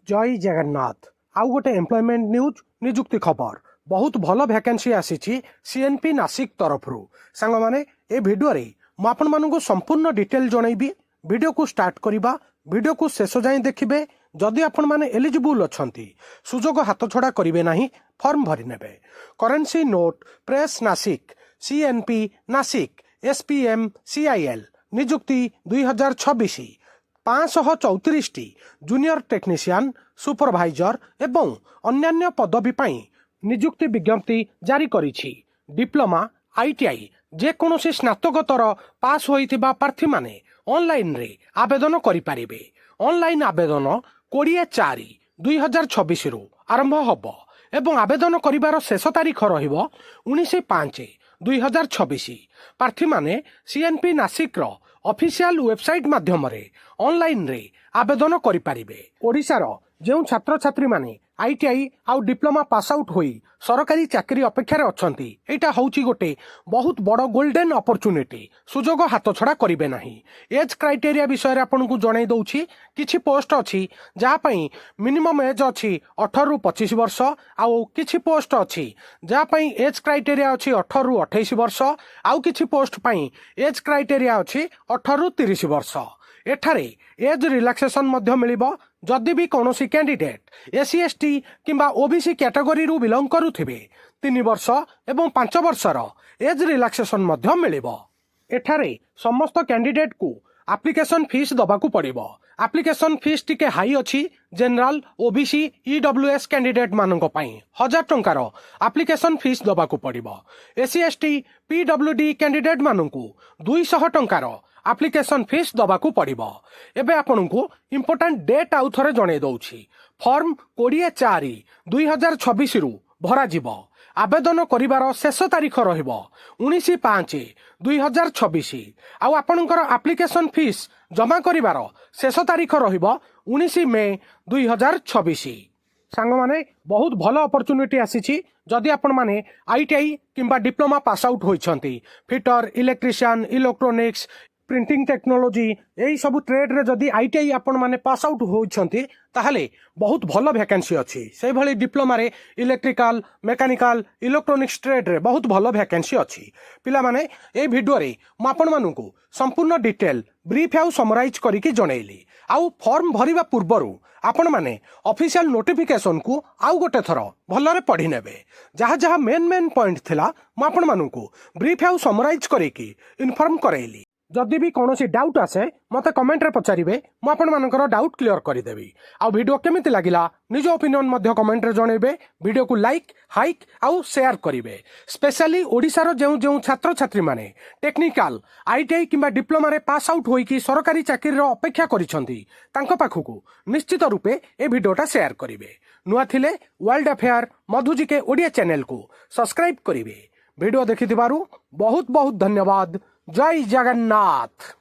जय जगन्नाथ आउ गोटे एम्प्लॉयमेंट न्यूज निजुक्ति खबर बहुत भल वैकेंसी आसी सीएनपी नासिक तरफ सांग माने ए भिडियो रे मु आपण मानकु संपूर्ण डिटेल जनइबी। वीडियो को स्टार्ट करबा, वीडियो को शेष जाए देखिबे। जदि आपण माने एलिजिबल अछंती सुजोग हाथ छड़ा करिवे नाही, फॉर्म भरि नेबे। Currency note press Nashik CNP Nashik SPM CIL निजुक्ति 2026 534 टी जूनियर टेक्नीशियन सुपरभाइजर एवं अन्यान्य पदवी पाई निजुक्ति विज्ञप्ति जारी करिछि। डिप्लोमा आईटीआई जेकोसी स्नातकोत्तर पास होइथिबा प्रार्थी माने ऑनलाइन रे आवेदन करि पारिबे। ऑनलाइन आवेदन 20/4/2026 रु आरंभ हब एवं आवेदन करिवार शेष तारीख रहिबो 19/5/2026। प्रार्थी माने सीएनपी नासिक रो ऑफिशियल वेबसाइट माध्यम रे ऑनलाइन रे आवेदन करि पारिबे। ओडिसा रो जेउ छात्र छात्री माने आईटीआई आउ डिप्लोमा पास आउट होई सरकारी चाकरी अपेक्षा अछंती, एटा होउची गोटे बहुत बड़ गोल्डन अपॉर्चुनिटी। सुजोग हाथ छड़ा करिवे नाही। एज क्राइटेरिया विषय रे आपन को जणाई दउची। किछि पोस्ट अछि जहा पई मिनिमम एज अछि 18 रु 25 वर्ष, आउ किछि पोस्ट अछि जहा पई एज क्राइटेरिया अछि 18 रु 28 वर्ष, आउ किछि पोस्ट पई एज क्राइटेरिया अछि 18 रु 30 वर्ष। एठारे एज रिलैक्सेशन मध्य मिलिबो जदि भी कौनसी कैंडिडेट एससी एसटी किंबा ओबीसी कैटेगरी रु बिलोंग करुथिबे 3 वर्ष एवं 5 वर्षर एज रिलैक्सेशन मध्य मिलिबो। एठारे समस्त कैंडिडेट को एप्लिकेशन फीस दबाकू पड़िबो। एप्लिकेशन फीस टिके हाई अछि। जनरल ओबीसी ईडब्ल्यूएस कैंडिडेट माननको पई 1000 टंकार एप्लिकेशन फीस दबाकू पड़िबो। एससी एसटी पीडब्ल्यूडी कैंडिडेट माननको 200 टंकार एप्लिकेशन फीस दबाकू पड़िबो। एबे आपनकू इंपोर्टेंट डेट आउ थरे जणे दउछि। फॉर्म 20/4/2026 रु भरा जिवो। आवेदन करिवार शेष तारीख रहिबो 19/5/2026। आउ आपनकर एप्लिकेशन फीस जमा करिवार शेष तारीख रहिबो 19 मे 2026। सांग माने बहुत भल अपॉर्चुनिटी आसीछि। जदि आपण माने आईटीआई किंबा डिप्लोमा पास आउट होइछंती, fitter electrician electronics printing technology यही सब ट्रेड रे जदि आईटीआई आपण माने पास आउट होइछंती ताहले बहुत भल वैकेंसी अछि। से भली डिप्लोमा रे इलेक्ट्रिकल मैकेनिकल इलेक्ट्रोनिक्स ट्रेड रे बहुत भल वैकेंसी अछि। पिला माने ए वीडियो रे म आपण मानकू संपूर्ण डिटेल ब्रीफ आउ समराइज करिकि जणैली। आउ फॉर्म भरिबा पूर्वरु आपण माने ऑफिशियल नोटिफिकेशन को आउ गोटे थर भलरे पढ़ी नेबे। जहाँ जहाँ मेन पॉइंट थिला म आपण मानकू ब्रीफ आउ समराइज करिकि इन्फॉर्म करैली। जदि भी कौन डाउट आसे मते कमेंट रे पचारिबे, मु आपण मानकर डाउट क्लियर करदेवी। आ वीडियो केमिति लागिला निज ओपिनियन मध्य कमेंट रे जणेबे। वीडियो को लाइक हाइक आउ शेयर करिवे। स्पेशली ओडिसा रो जेउ जेउ छात्र छात्री माने टेक्निकल आईटीआई किंबा डिप्लोमा रे पास आउट होइकी सरकारी चाकरी रो अपेक्षा करिसंती तांको पाखुकू निश्चित रूपे ए वीडियोटा शेयर करिवे। नुआ थिले वर्ल्ड अफेयर मधुजीके ओडिया चैनल को सब्सक्राइब करिवे। वीडियो देखिथिबारु बहुत बहुत धन्यवाद। जय जगन्नाथ।